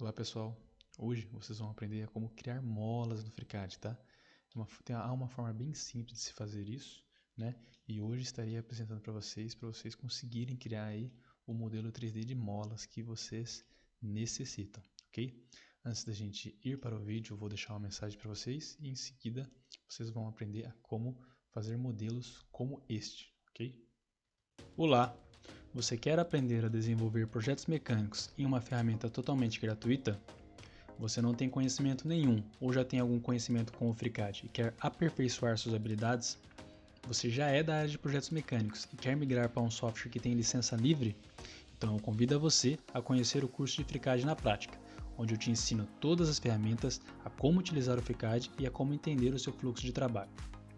Olá pessoal, hoje vocês vão aprender a como criar molas no FreeCAD, tá? Há uma forma bem simples de se fazer isso, né? E hoje estarei apresentando para vocês conseguirem criar aí o modelo 3D de molas que vocês necessitam, ok? Antes da gente ir para o vídeo, eu vou deixar uma mensagem para vocês e em seguida vocês vão aprender a como fazer modelos como este, ok? Olá! Você quer aprender a desenvolver projetos mecânicos em uma ferramenta totalmente gratuita? Você não tem conhecimento nenhum ou já tem algum conhecimento com o FreeCAD e quer aperfeiçoar suas habilidades? Você já é da área de projetos mecânicos e quer migrar para um software que tem licença livre? Então eu convido você a conhecer o curso de FreeCAD na prática, onde eu te ensino todas as ferramentas, a como utilizar o FreeCAD e a como entender o seu fluxo de trabalho.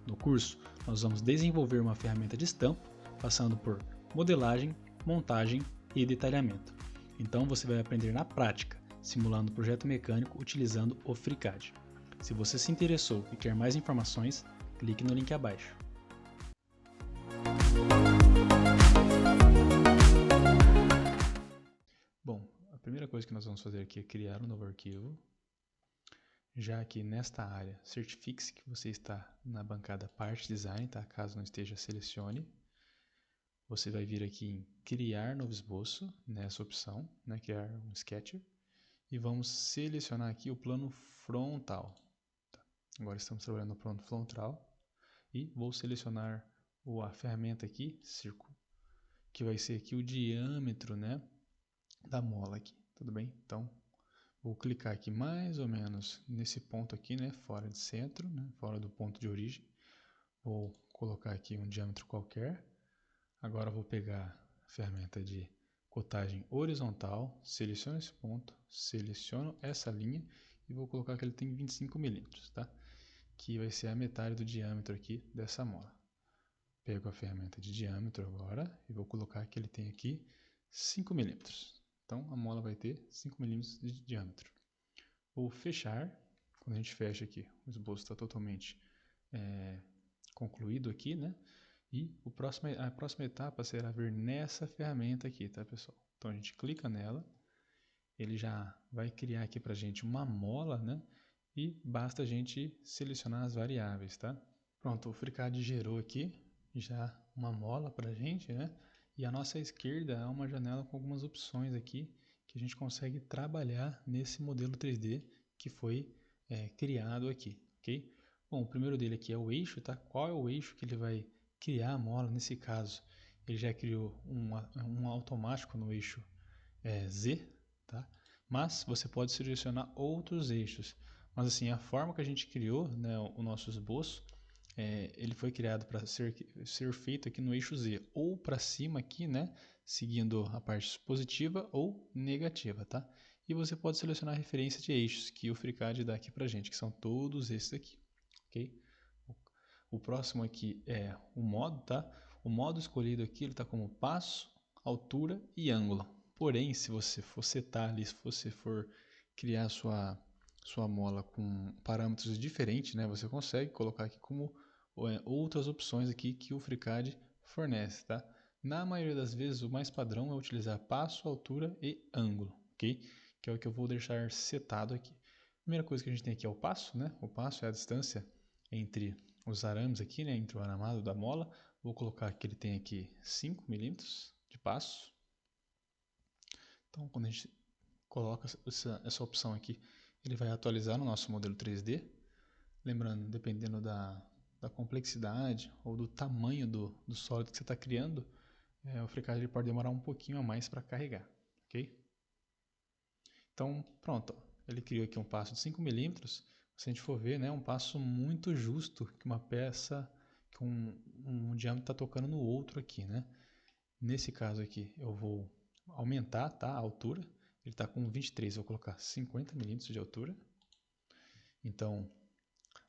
No curso, nós vamos desenvolver uma ferramenta de estampo, passando por modelagem, montagem e detalhamento. Então você vai aprender na prática, simulando o projeto mecânico utilizando o FreeCAD. Se você se interessou e quer mais informações, clique no link abaixo. Bom, a primeira coisa que nós vamos fazer aqui é criar um novo arquivo. Já aqui nesta área, certifique-se que você está na bancada Parte Design, tá? Caso não esteja, selecione. Você vai vir aqui em Criar Novo Esboço, nessa opção, né? Criar um Sketcher. E vamos selecionar aqui o plano frontal. Tá. Agora estamos trabalhando no plano frontal. E vou selecionar a ferramenta aqui, círculo, que vai ser aqui o diâmetro, né, da mola aqui. Tudo bem? Então, vou clicar aqui mais ou menos nesse ponto aqui, né, fora de centro, né, fora do ponto de origem. Vou colocar aqui um diâmetro qualquer. Agora vou pegar a ferramenta de cotagem horizontal, seleciono esse ponto, seleciono essa linha e vou colocar que ele tem 25 milímetros, tá? Que vai ser a metade do diâmetro aqui dessa mola. Pego a ferramenta de diâmetro agora e vou colocar que ele tem aqui 5 milímetros. Então a mola vai ter 5 milímetros de diâmetro. Vou fechar. Quando a gente fecha aqui, o esboço está totalmente concluído aqui, né? E a próxima etapa será vir nessa ferramenta aqui, tá, pessoal? Então a gente clica nela, ele já vai criar aqui pra gente uma mola, né? E basta a gente selecionar as variáveis, tá? Pronto, o FreeCAD gerou aqui já uma mola pra gente, né? E à nossa esquerda há uma janela com algumas opções aqui que a gente consegue trabalhar nesse modelo 3D que foi criado aqui, ok? Bom, o primeiro dele aqui é o eixo, tá? Qual é o eixo que ele vai criar a mola nesse caso? Ele já criou um automático no eixo Z, tá? Mas você pode selecionar outros eixos. Mas assim, a forma que a gente criou, né, o nosso esboço, ele foi criado para ser feito aqui no eixo Z, ou para cima aqui, né, seguindo a parte positiva ou negativa, tá? E você pode selecionar a referência de eixos que o FreeCAD dá aqui pra gente, que são todos esses aqui, ok? O próximo aqui é o modo, tá? O modo escolhido aqui, ele está como passo, altura e ângulo. Porém, se você for setar ali, se você for criar sua mola com parâmetros diferentes, né, você consegue colocar aqui como outras opções aqui que o FreeCAD fornece, tá? Na maioria das vezes, o mais padrão é utilizar passo, altura e ângulo, ok? Que é o que eu vou deixar setado aqui. A primeira coisa que a gente tem aqui é o passo, né? O passo é a distância entre os arames aqui, né? Entre o aramado da mola. Vou colocar que ele tem aqui 5 milímetros de passo. Então, quando a gente coloca essa opção aqui, ele vai atualizar no nosso modelo 3D. Lembrando, dependendo da complexidade ou do tamanho do sólido que você está criando, o FreeCAD ele pode demorar um pouquinho a mais para carregar, ok? Então, pronto, ele criou aqui um passo de 5 milímetros. Se a gente for ver, né, é um passo muito justo que uma peça, que um diâmetro está tocando no outro aqui, né? Nesse caso aqui, eu vou aumentar, tá, a altura. Ele está com 23, eu vou colocar 50 milímetros de altura. Então,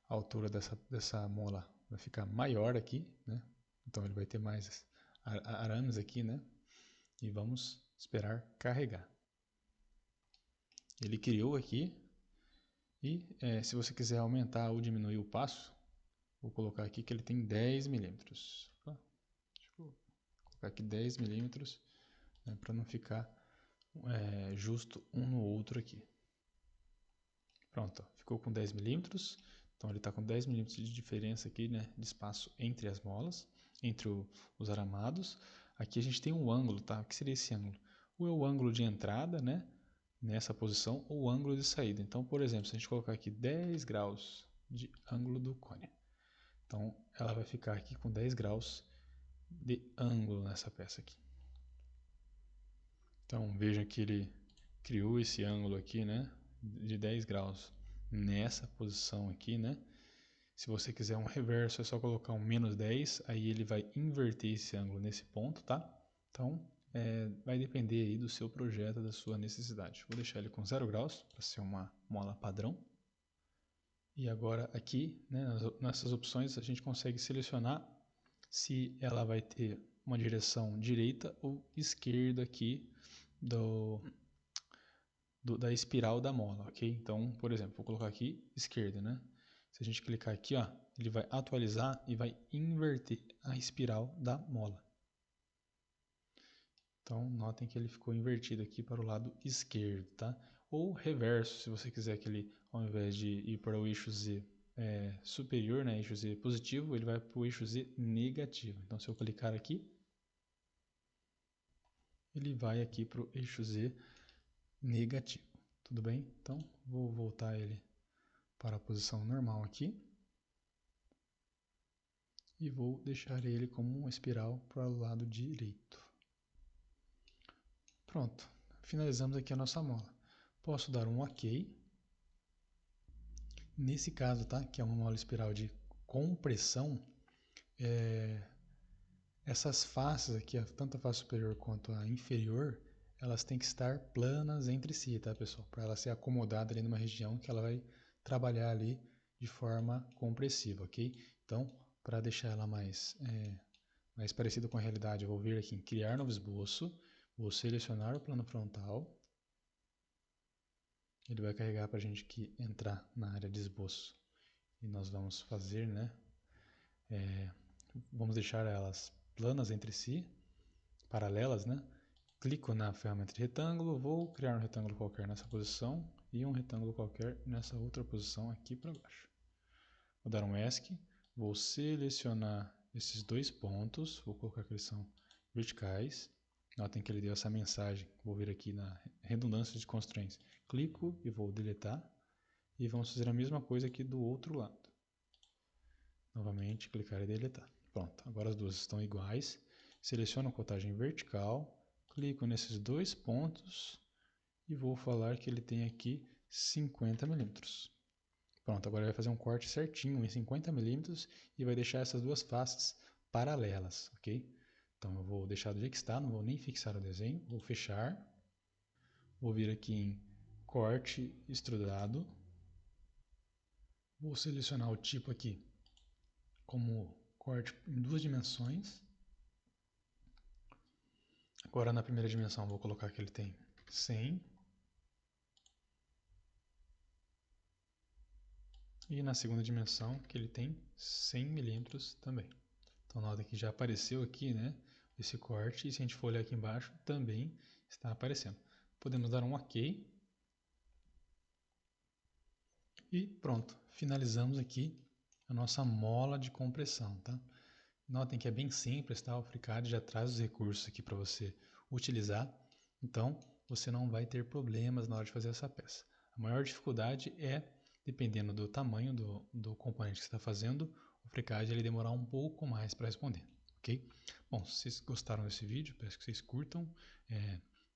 a altura dessa mola vai ficar maior aqui, né? Então, ele vai ter mais arames aqui, né? E vamos esperar carregar. Ele criou aqui. E se você quiser aumentar ou diminuir o passo, vou colocar aqui que ele tem 10 milímetros. Deixa eu colocar aqui 10 milímetros, né, para não ficar justo um no outro aqui. Pronto, ó, ficou com 10 milímetros. Então ele está com 10 milímetros de diferença aqui, né, de espaço entre as molas, entre os aramados. Aqui a gente tem um ângulo, tá? O que seria esse ângulo? Ou é o ângulo de entrada, né, nessa posição, ou o ângulo de saída. Então, por exemplo, se a gente colocar aqui 10 graus de ângulo do cone, então ela vai ficar aqui com 10 graus de ângulo nessa peça aqui. Então veja que ele criou esse ângulo aqui, né, de 10 graus nessa posição aqui, né. Se você quiser um reverso, é só colocar um menos 10, aí ele vai inverter esse ângulo nesse ponto, tá? Então, vai depender aí do seu projeto, da sua necessidade. Vou deixar ele com 0 graus, para ser uma mola padrão. E agora aqui, né, nessas opções, a gente consegue selecionar se ela vai ter uma direção direita ou esquerda aqui da espiral da mola, ok? Então, por exemplo, vou colocar aqui esquerda, né? Se a gente clicar aqui, ó, ele vai atualizar e vai inverter a espiral da mola. Então, notem que ele ficou invertido aqui para o lado esquerdo, tá? Ou reverso, se você quiser que ele, ao invés de ir para o eixo Z superior, né, eixo Z positivo, ele vai para o eixo Z negativo. Então, se eu clicar aqui, ele vai aqui para o eixo Z negativo. Tudo bem? Então, vou voltar ele para a posição normal aqui. E vou deixar ele como uma espiral para o lado direito. Pronto, finalizamos aqui a nossa mola. Posso dar um OK. Nesse caso, tá, que é uma mola espiral de compressão, essas faces aqui, tanto a face superior quanto a inferior, elas têm que estar planas entre si, tá, pessoal? Para ela ser acomodada ali numa região que ela vai trabalhar ali de forma compressiva, ok? Então, para deixar ela mais parecida com a realidade, eu vou vir aqui em criar novo esboço, vou selecionar o plano frontal, ele vai carregar para a gente aqui entrar na área de esboço e nós vamos fazer, né, vamos deixar elas planas entre si, paralelas, né, clico na ferramenta de retângulo, vou criar um retângulo qualquer nessa posição e um retângulo qualquer nessa outra posição aqui para baixo. Vou dar um ESC, vou selecionar esses dois pontos, vou colocar que eles são verticais. Notem que ele deu essa mensagem. Vou vir aqui na redundância de constraints. Clico e vou deletar. E vamos fazer a mesma coisa aqui do outro lado. Novamente, clicar e deletar. Pronto, agora as duas estão iguais. Seleciono a cotagem vertical, clico nesses dois pontos e vou falar que ele tem aqui 50 milímetros. Pronto, agora ele vai fazer um corte certinho em 50 milímetros e vai deixar essas duas faces paralelas, ok? Então eu vou deixar do jeito que está, não vou nem fixar o desenho, vou fechar. Vou vir aqui em corte extrudado. Vou selecionar o tipo aqui como corte em 2 dimensões. Agora na primeira dimensão vou colocar que ele tem 100. E na segunda dimensão que ele tem 100 milímetros também. Então nota que já apareceu aqui, né, esse corte, e se a gente for olhar aqui embaixo também está aparecendo. Podemos dar um OK. E pronto, finalizamos aqui a nossa mola de compressão, tá? Notem que é bem simples, tá? O FreeCAD já traz os recursos aqui para você utilizar, então você não vai ter problemas na hora de fazer essa peça. A maior dificuldade é, dependendo do tamanho do componente que você está fazendo, o FreeCAD ele demorar um pouco mais para responder, ok? Bom, se vocês gostaram desse vídeo, peço que vocês curtam,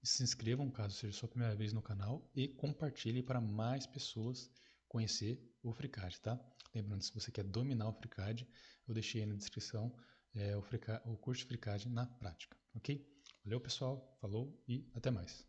se inscrevam caso seja a sua primeira vez no canal e compartilhe para mais pessoas conhecer o FreeCAD, tá? Lembrando, se você quer dominar o FreeCAD, eu deixei aí na descrição o curso de FreeCAD na prática, ok? Valeu, pessoal, falou e até mais.